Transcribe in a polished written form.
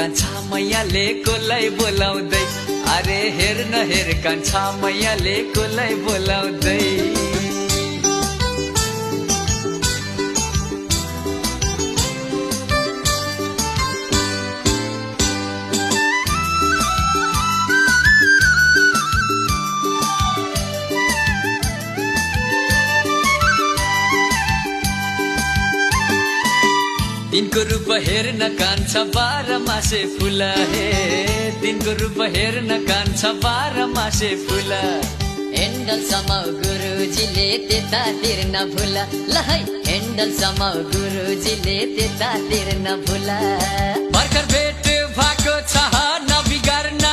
कान्छा मैयाले कोलाई बोलाउँदै, अरे हेर न हेर कान्छा मैयाले कोलाई बोलाउँदै। दिनको रूप हेर्न कान्छा 12 मासे फुला हे, दिनको रूप हेर्न कान्छा 12 मासे फुला। हेन्डलसम्म गुरुजीले त्यतातिर नभुला, ल है हेन्डलसम्म गुरुजीले त्यतातिर नभुला। भर्खर भेट भएको छ नबिगार्न